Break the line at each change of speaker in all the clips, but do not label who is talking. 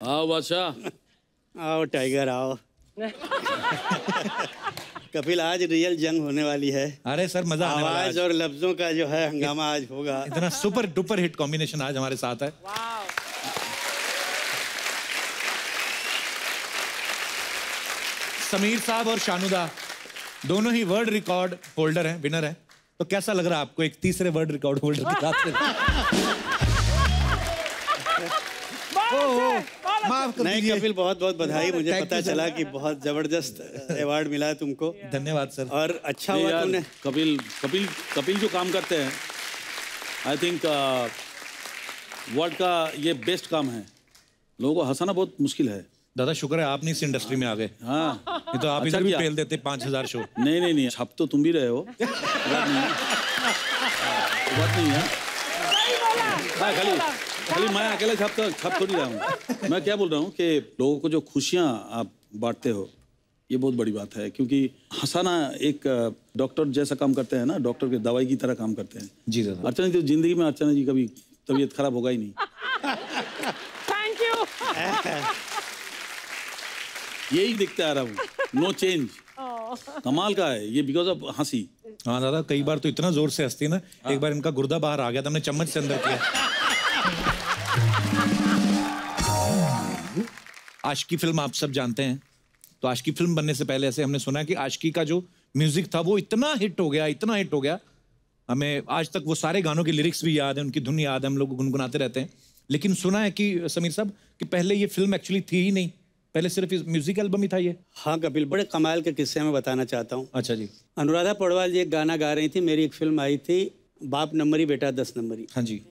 आओ बादशाह।
आओ टाइगर आओ। कपिल आज रियल जंग होने वाली है।
अरे सर मजा आने वाला है
आवाज और लफ्जों का जो है हंगामा आज होगा।
इतना सुपर डुपर हिट कॉम्बिनेशन आज हमारे साथ है। समीर साहब और शानुदा दोनों ही वर्ल्ड रिकॉर्ड होल्डर हैं, विनर हैं। तो कैसा लग रहा है आपको एक तीसरे वर्ल्ड रिकॉर्ड होल्डर के साथ?
नहीं कपिल, बहुत बहुत बधाई। मुझे पता चला कि बहुत जबरदस्त अवार्ड मिला है तुमको।
धन्यवाद सर।
और अच्छा हुआ तुमने।
कपिल कपिल कपिल जो काम करते हैं, आई थिंक वर्ल्ड का ये बेस्ट काम है। लोगों को हंसाना बहुत मुश्किल है।
दादा शुक्र है आप नहीं इस इंडस्ट्री में आ गए।
हाँ
नहीं तो आप इधर भी फेल देते 5000 शो।
नहीं नहीं नहीं, छाप तो तुम भी रहे हो। बात नहीं है। खाली मैं अकेले छाप थोड़ी रहा हूँ। मैं क्या बोल रहा हूँ कि लोगों को जो खुशियाँ आप बांटते हो, ये बहुत बड़ी बात है। क्योंकि हंसाना एक डॉक्टर जैसा काम करते हैं ना, डॉक्टर के दवाई की तरह काम करते हैं।
जी दादा।
अर्चना जी, जिंदगी में अर्चना जी कभी तबीयत खराब होगा ही नहीं।
Thank you.
यही दिखते आ रहा हूँ, नो चेंज। कमाल का है ये, बिकॉज ऑफ हंसी।
हाँ दादा, कई बार तो इतना जोर से हंसती है ना, एक बार इनका गुर्दा बाहर आ गया था, हमने चम्मच से अंदर किया। आशिकी फिल्म आप सब जानते हैं। तो आशिकी फिल्म बनने से पहले ऐसे हमने सुना है कि आशिकी का जो म्यूजिक था वो इतना हिट हो गया, हमें आज तक वो सारे गानों के लिरिक्स भी याद है, उनकी धुन याद है, हम लोग गुनगुनाते रहते हैं। लेकिन सुना है कि समीर साहब कि पहले ये फिल्म एक्चुअली थी ही नहीं, पहले सिर्फ म्यूजिक एल्बम ही था ये।
हाँ कपिल, बड़े कमाल के किस्से मैं बताना चाहता हूँ।
अच्छा जी।
अनुराधा पौडवाल जी एक गाना गा रही थी, मेरी एक फिल्म आई थी बाप नंबरी बेटा 10 नंबरी।
हाँ जी।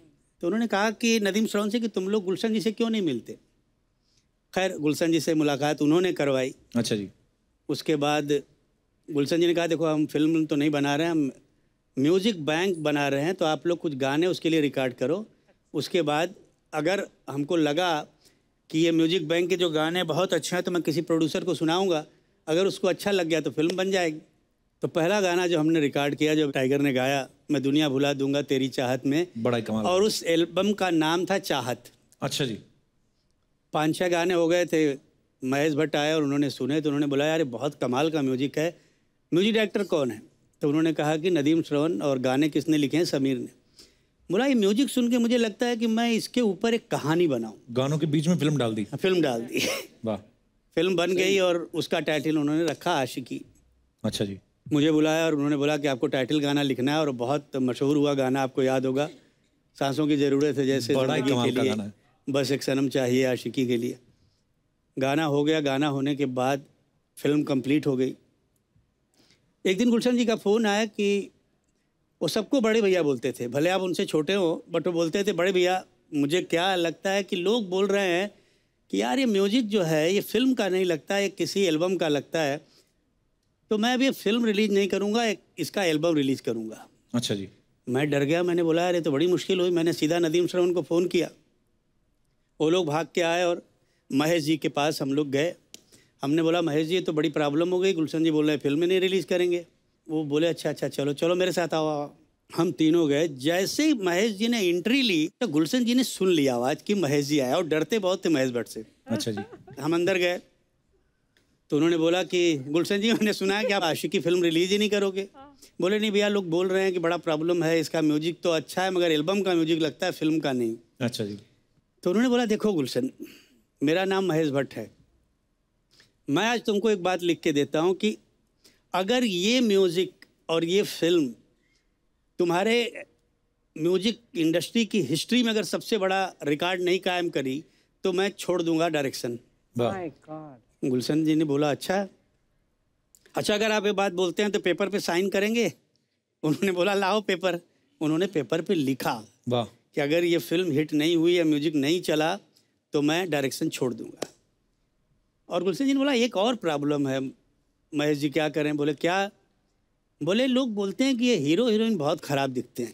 तो उन्होंने कहा कि नदीम श्रवण से कि तुम लोग गुलशन जी से क्यों नहीं मिलते। खैर गुलशन जी से मुलाकात उन्होंने करवाई।
अच्छा जी।
उसके बाद गुलशन जी ने कहा देखो हम फिल्म तो नहीं बना रहे हैं, हम म्यूजिक बैंक बना रहे हैं, तो आप लोग कुछ गाने उसके लिए रिकॉर्ड करो। उसके बाद अगर हमको लगा कि ये म्यूजिक बैंक के जो गाने बहुत अच्छे हैं तो मैं किसी प्रोड्यूसर को सुनाऊंगा, अगर उसको अच्छा लग गया तो फिल्म बन जाएगी। तो पहला गाना जो हमने रिकॉर्ड किया, जो टाइगर ने गाया, मैं दुनिया भुला दूंगा तेरी चाहत में,
बड़ा कमाल।
और उस एल्बम का नाम था चाहत।
अच्छा जी।
5-6 गाने हो गए थे। महेश भट्ट आए और उन्होंने सुने तो उन्होंने बोला यार ये बहुत कमाल का म्यूजिक है, म्यूजिक डायरेक्टर कौन है? तो उन्होंने कहा कि नदीम श्रवण, और गाने किसने लिखे हैं? समीर ने। बोला ये म्यूजिक सुन के मुझे लगता है कि मैं इसके ऊपर एक कहानी बनाऊं।
गानों के बीच में फिल्म डाल दी।
फिल्म डाल दी।
वाह।
फिल्म बन गई और उसका टाइटल उन्होंने रखा आशिकी।
अच्छा जी।
मुझे बुलाया और उन्होंने बोला कि आपको टाइटल गाना लिखना है, और बहुत मशहूर हुआ गाना, आपको याद होगा, सांसों की ज़रूरत है जैसे ज़िंदगी के लिए, बस एक सनम चाहिए आशिकी के लिए। गाना हो गया। गाना होने के बाद फिल्म कंप्लीट हो गई। एक दिन गुलशन जी का फ़ोन आया कि वो सबको बड़े भैया बोलते थे, भले आप उनसे छोटे हो, बट वो बोलते थे बड़े भैया। मुझे क्या लगता है कि लोग बोल रहे हैं कि यार ये म्यूजिक जो है ये फिल्म का नहीं लगता, ये किसी एल्बम का लगता है, तो मैं अभी फिल्म रिलीज नहीं करूँगा, इसका एल्बम रिलीज़ करूँगा।
अच्छा जी।
मैं डर गया। मैंने बोला अरे तो बड़ी मुश्किल हुई। मैंने सीधा नदीम श्रवण को फ़ोन किया। वो लोग भाग के आए और महेश जी के पास हम लोग गए। हमने बोला महेश जी तो बड़ी प्रॉब्लम हो गई, गुलशन जी बोल रहे हैं फिल्म नहीं रिलीज़ करेंगे। वो बोले अच्छा अच्छा चलो चलो मेरे साथ आओ। हम तीनों गए। जैसे ही महेश जी ने एंट्री ली तो गुलशन जी ने सुन लिया आवाज़ कि महेश जी आया, और डरते बहुत थे महेश भट्ट से।
अच्छा जी।
हम अंदर गए तो उन्होंने बोला कि गुलशन जी मैंने सुना है कि आप आशिकी फिल्म रिलीज़ ही नहीं करोगे। बोले नहीं भैया, लोग बोल रहे हैं कि बड़ा प्रॉब्लम है, इसका म्यूजिक तो अच्छा है मगर एल्बम का म्यूजिक लगता है, फिल्म का नहीं।
अच्छा जी।
तो उन्होंने बोला देखो गुलशन, मेरा नाम महेश भट्ट है, मैं आज तुमको एक बात लिख के देता हूँ कि अगर ये म्यूज़िक और ये फिल्म तुम्हारे म्यूजिक इंडस्ट्री की हिस्ट्री में अगर सबसे बड़ा रिकॉर्ड नहीं कायम करी तो मैं छोड़ दूंगा डायरेक्शन। गुलशन जी ने बोला अच्छा अगर आप ये बात बोलते हैं तो पेपर पे साइन करेंगे। उन्होंने बोला लाओ पेपर। उन्होंने पेपर पे लिखा कि अगर ये फिल्म हिट नहीं हुई या म्यूजिक नहीं चला तो मैं डायरेक्शन छोड़ दूंगा। और गुलशन जी ने बोला एक और प्रॉब्लम है महेश जी, क्या करें? बोले क्या? बोले लोग बोलते हैं कि ये हीरो हीरोइन बहुत खराब दिखते हैं,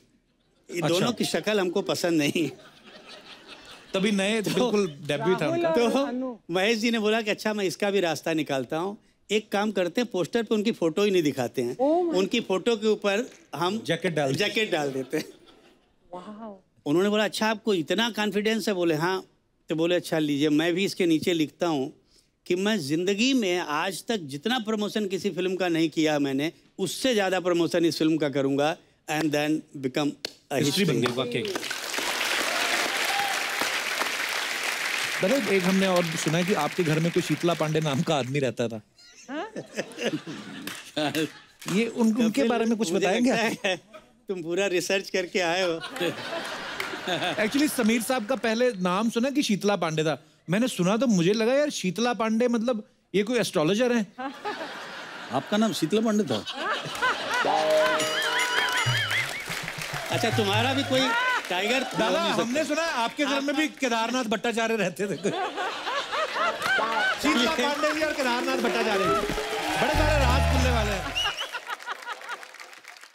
ये दोनों की शक्ल हमको पसंद नहीं।
तभी नए बिल्कुल डेब्यू था उनका।
तो महेश जी ने बोला कि अच्छा मैं इसका भी रास्ता निकालता हूँ, एक काम करते हैं पोस्टर पे उनकी फोटो ही नहीं दिखाते हैं, उनकी फोटो के ऊपर हम जैकेट डाल देते हैं। उन्होंने बोला अच्छा आपको इतना कॉन्फिडेंस है? बोले हाँ। तो बोले अच्छा लीजिए। मैं भी इसके नीचे लिखता हूँ कि मैं ज़िंदगी में आज तक जितना प्रमोशन किसी फिल्म का नहीं किया मैंने, उससे ज़्यादा प्रमोशन इस फिल्म का करूँगा, एंड देन बिकम
हिस्ट्री बन गई वाकई। एक हमने और सुना है कि आपके घर में कोई शीतला पांडे नाम का आदमी रहता था। ये उनके बारे में कुछ बताएंगे?
तुम पूरा रिसर्च करके आए हो।
एक्चुअली समीर साहब का पहले नाम सुना कि शीतला पांडे था। मैंने सुना तो मुझे लगा यार शीतला पांडे मतलब ये कोई एस्ट्रोलॉजर है।
आपका नाम शीतला पांडे था?
अच्छा, तुम्हारा भी कोई टाइगर?
दादा हमने सुना आपके घर में भी केदारनाथ भट्टाचार्य रहते थे। शीतला पांडे जी और केदारनाथ भट्टाचार्य बड़े सारे राज खुलने वाले हैं।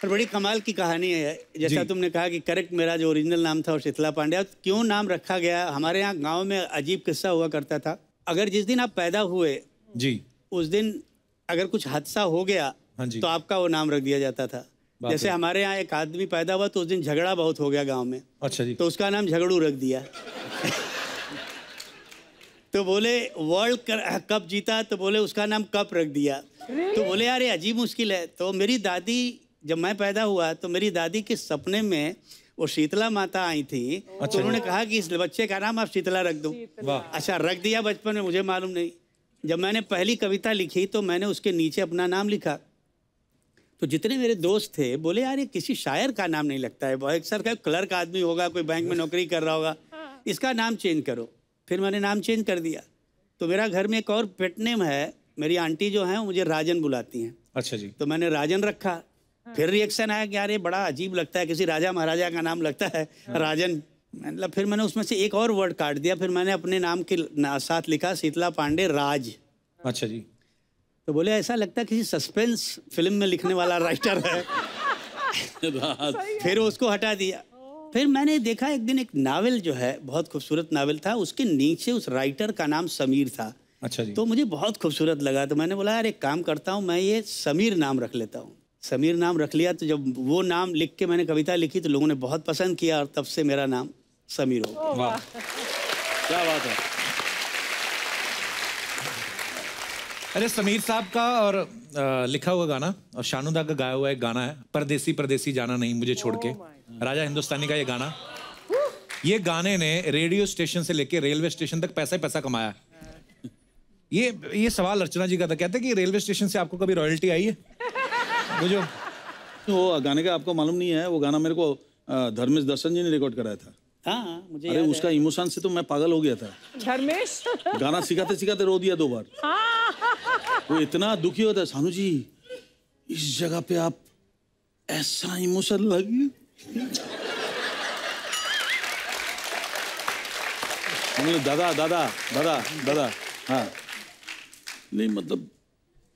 और बड़ी कमाल की कहानी है। जैसा तुमने कहा कि करेक्ट, मेरा जो ओरिजिनल नाम था वो शीतला पांडे। क्यों नाम रखा गया, हमारे यहाँ गांव में अजीब किस्सा हुआ करता था। अगर जिस दिन आप पैदा हुए
जी,
उस दिन अगर कुछ हादसा हो गया तो आपका वो नाम रख दिया जाता था। जैसे हमारे यहाँ एक आदमी पैदा हुआ तो उस दिन झगड़ा बहुत हो गया गांव में।
अच्छा जी।
तो उसका नाम झगड़ू रख दिया। तो बोले वर्ल्ड कप जीता तो बोले उसका नाम कप रख दिया। तो बोले यार ये अजीब मुश्किल है। तो मेरी दादी, जब मैं पैदा हुआ तो मेरी दादी के सपने में वो शीतला माता आई थी। तो उन्होंने कहा कि इस बच्चे का नाम आप शीतला रख दो। अच्छा, रख दिया बचपन में, मुझे मालूम नहीं। जब मैंने पहली कविता लिखी तो मैंने उसके नीचे अपना नाम लिखा। तो जितने मेरे दोस्त थे बोले यार ये किसी शायर का नाम नहीं लगता है, बहुत सर का क्लर्क आदमी होगा, कोई बैंक में नौकरी कर रहा होगा, इसका नाम चेंज करो। फिर मैंने नाम चेंज कर दिया। तो मेरा घर में एक और पेट नेम है, मेरी आंटी जो है मुझे राजन बुलाती हैं।
अच्छा जी।
तो मैंने राजन रखा। फिर रिएक्शन आया कि यार ये बड़ा अजीब लगता है, किसी राजा महाराजा का नाम लगता है राजन। मतलब फिर मैंने उसमें से एक और वर्ड काट दिया। फिर मैंने अपने नाम के साथ लिखा शीतला पांडे राज।
अच्छा जी।
तो बोले ऐसा लगता है किसी सस्पेंस फिल्म में लिखने वाला राइटर है। फिर उसको हटा दिया। फिर मैंने देखा एक दिन एक नावल जो है, बहुत खूबसूरत नावल था, उसके नीचे उस राइटर का नाम समीर था।
अच्छा जी।
तो मुझे बहुत खूबसूरत लगा। तो मैंने बोला यार एक काम करता हूँ, मैं ये समीर नाम रख लेता हूँ। समीर नाम रख लिया। तो जब वो नाम लिख के मैंने कविता लिखी तो लोगों ने बहुत पसंद किया और तब से मेरा नाम समीर हो गया।
वाह,
क्या बात है।
अरे समीर साहब का और लिखा हुआ गाना और शानुदा का गाया हुआ एक गाना है, परदेसी परदेसी जाना नहीं मुझे छोड़ के, राजा हिंदुस्तानी का ये गाना। ये गाने ने रेडियो स्टेशन से लेके रेलवे स्टेशन तक पैसा ही पैसा कमाया। ये सवाल अर्चना जी का था, कहते कि रेलवे स्टेशन से आपको कभी रॉयल्टी आई है? वो जो
वो गाने का आपको मालूम नहीं है, वो गाना मेरे को धर्मेश दर्शन जी ने रिकॉर्ड कराया था।
हाँ, मुझे
अरे उसका इमोशन से तो मैं पागल हो गया था।
धर्मेश
गाना सिखाते सिखाते रो दिया 2 बार। वो इतना दुखी होता है, सानू जी इस जगह पे आप ऐसा इमोशन लगी। दादा दादा दादा दादा, हाँ नहीं मतलब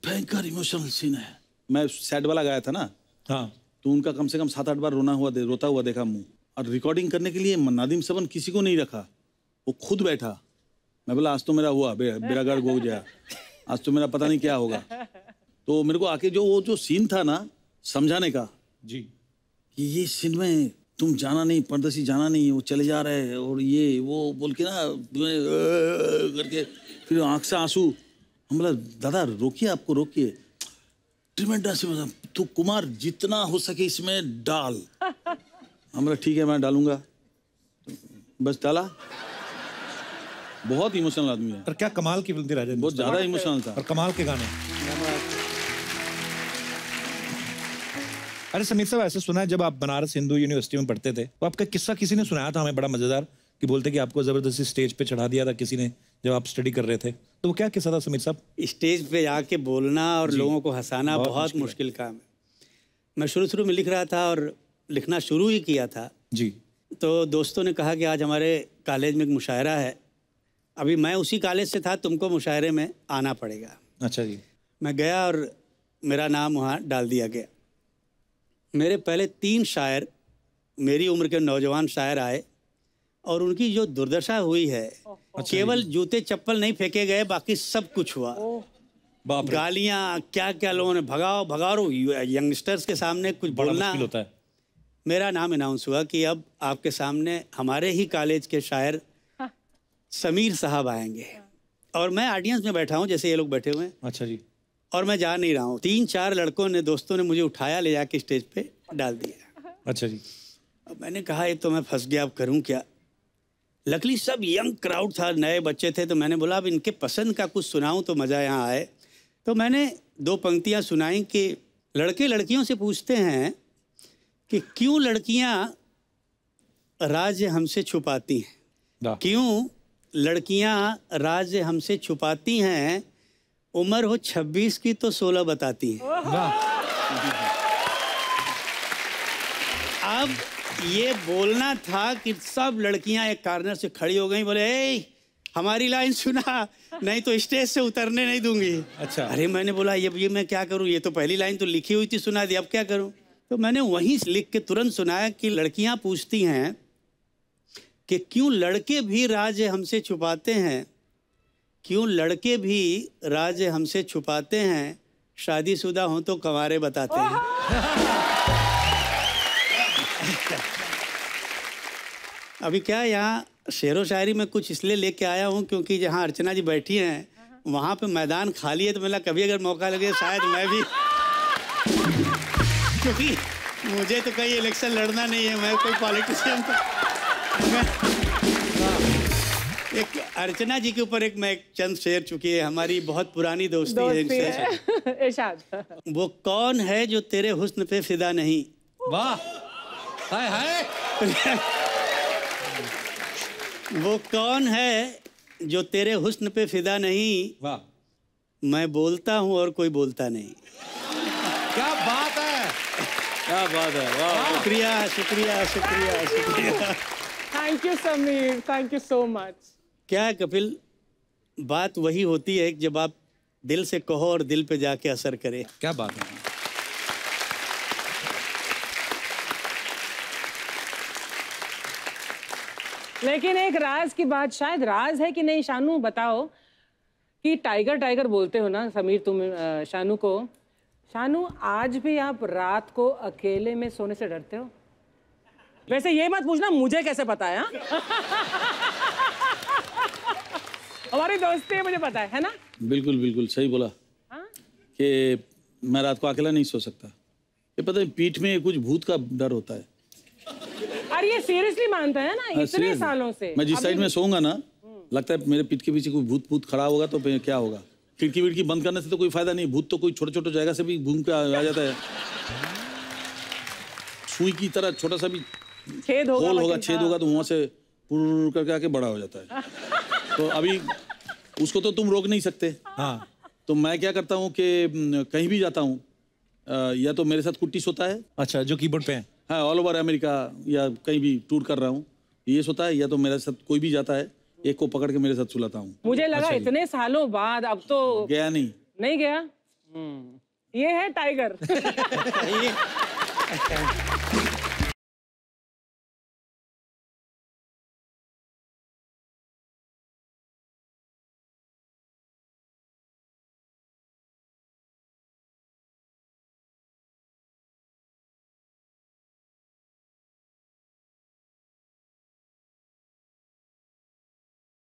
भयंकर इमोशनल सीन है। मैं सैड वाला गाया था ना,
हाँ,
तो उनका कम से कम 7-8 बार रोता हुआ देखा मुंह। और रिकॉर्डिंग करने के लिए नादिम सबन किसी को नहीं रखा, वो खुद बैठा। मैं बोला आज तो मेरा हुआ बेरागढ़ गो गया, आज तो मेरा पता नहीं क्या होगा। तो मेरे को आके जो वो जो सीन था ना समझाने का
जी,
कि ये सीन में तुम जाना नहीं, परदेसी जाना नहीं, वो चले जा रहे हैं और ये वो बोल के ना करके फिर आंख से आंसू। हम बोला दादा रोकिए, आपको रोकिए, ट्रिमेंडस तू कुमार जितना हो सके इसमें डाल। हम बोला ठीक है मैं डालूंगा, बस डाला। बहुत इमोशनल आदमी है।
पर क्या कमाल की फिल्म थी राजा,
बहुत ज्यादा इमोशनल था
और कमाल के गाने। अरे समीर साहब, ऐसे सुना है जब आप बनारस हिंदू यूनिवर्सिटी में पढ़ते थे तो आपका किस्सा किसी ने सुनाया था हमें, बड़ा मजेदार, कि बोलते कि आपको जबरदस्ती स्टेज पे चढ़ा दिया था किसी ने जब आप स्टडी कर रहे थे। तो वो क्या किस्सा था समीर साहब?
स्टेज पे जाके बोलना और लोगों को हंसाना बहुत मुश्किल काम है। मैं शुरू में लिख रहा था और लिखना शुरू ही किया था
जी।
तो दोस्तों ने कहा कि आज हमारे कॉलेज में एक मुशायरा है। अभी मैं उसी कॉलेज से था, तुमको मुशायरे में आना पड़ेगा।
अच्छा जी।
मैं गया और मेरा नाम वहाँ डाल दिया गया। मेरे पहले 3 शायर, मेरी उम्र के नौजवान शायर आए और उनकी जो दुर्दशा हुई है, केवल जूते चप्पल नहीं फेंके गए, बाकी सब कुछ हुआ। गालियाँ क्या क्या लोगों ने, भगाओ भगाओ, यंगस्टर्स के सामने कुछ बोलना
होता है।
मेरा नाम अनाउंस हुआ कि अब आपके सामने हमारे ही कॉलेज के शायर समीर साहब आएंगे और मैं ऑडियंस में बैठा हूँ जैसे ये लोग बैठे हुए हैं,
अच्छा जी।
और मैं जा नहीं रहा हूँ। 3-4 लड़कों ने, दोस्तों ने मुझे उठाया, ले जाके स्टेज पे डाल दिया।
अच्छा जी।
अब मैंने कहा ये तो मैं फंस गया, अब करूँ क्या। लकली सब यंग क्राउड था, नए बच्चे थे, तो मैंने बोला अब इनके पसंद का कुछ सुनाऊँ तो मज़ा यहाँ आए। तो मैंने 2 पंक्तियाँ सुनाई कि लड़के लड़कियों से पूछते हैं कि क्यों लड़कियाँ राज हमसे छुपाती हैं, क्यों लड़कियां राज हमसे छुपाती हैं, उम्र हो 26 की तो 16 बताती हैं। अब ये बोलना था कि सब लड़कियां एक कार्नर से खड़ी हो गई, बोले ए हमारी लाइन सुना, नहीं तो स्टेज से उतरने नहीं दूंगी।
अच्छा।
अरे मैंने बोला ये मैं क्या करूं, ये तो पहली लाइन तो लिखी हुई थी, सुना दी, अब क्या करूं। तो मैंने वहीं लिख के तुरंत सुनाया कि लड़कियां पूछती हैं कि क्यों लड़के भी राज हमसे छुपाते हैं, क्यों लड़के भी राज हमसे छुपाते हैं, शादीशुदा हों तो कंवारे बताते हैं। अभी क्या यहाँ शेरो शायरी में कुछ इसलिए लेके आया हूँ क्योंकि जहाँ अर्चना जी बैठी हैं वहाँ पे मैदान खाली है, तो मैंने कभी अगर मौका लगे शायद मैं भी क्योंकि मुझे तो कहीं इलेक्शन लड़ना नहीं है, मैं कोई पॉलिटिशियन एक अर्चना जी के ऊपर मैं एक चंद शेर, चुकी है हमारी बहुत पुरानी दोस्ती है।
इरशाद।
वो कौन है जो तेरे हुस्न पे फिदा नहीं।
वाह, हाय हाय।
वो कौन है जो तेरे हुस्न पे फिदा नहीं,
वाह,
मैं बोलता हूँ और कोई बोलता नहीं।
क्या बात है,
क्या बात है, वाह।
शुक्रिया शुक्रिया शुक्रिया शुक्रिया।
Thank you Sameer, thank you so much.
क्या है कपिल, बात वही होती है जब आप दिल से कहो और दिल पे जाके असर करे।
क्या बात है।
लेकिन एक राज की बात, शायद राज है कि नहीं, शानू बताओ, कि टाइगर टाइगर बोलते हो ना समीर तुम शानू को। शानू आज भी आप रात को अकेले में सोने से डरते हो? वैसे ये मत पूछना मुझे कैसे पता है, हमारी दोस्ती है, मुझे पता है ना।
बिल्कुल बिल्कुल सही बोला कि मैं रात को अकेला नहीं सो सकता। ये पता है पीठ में कुछ भूत का डर होता है।
अरे ये सीरियसली मानता है ना इतने सालों से।
मैं जिस साइड में सोऊंगा ना, लगता है मेरे पीठ के पीछे कोई भूत खड़ा होगा तो फिर क्या होगा। खिड़की विड़की बंद करने से तो कोई फायदा नहीं, भूत तो कोई छोटे छोटे जगह से भी घूम के आ जाता है। सुई की तरह छोटा सा भी
छेद होगा,
छेद होगा तो वहां से पुर करके आके बड़ा हो जाता है। तो अभी उसको तो तुम रोक नहीं सकते।
हाँ।
तो मैं क्या करता हूँ कि कहीं भी जाता हूँ, या तो मेरे साथ कुट्टी सोता है।
अच्छा, जो कीबोर्ड पे है।
हाँ, ऑल ओवर अमेरिका या कहीं भी टूर कर रहा हूँ, ये सोता है, या तो मेरे साथ कोई भी जाता है, एक को पकड़ के मेरे साथ सुलाता हूँ।
मुझे लगा इतने सालों बाद अब तो
गया नहीं
गया। ये है टाइगर।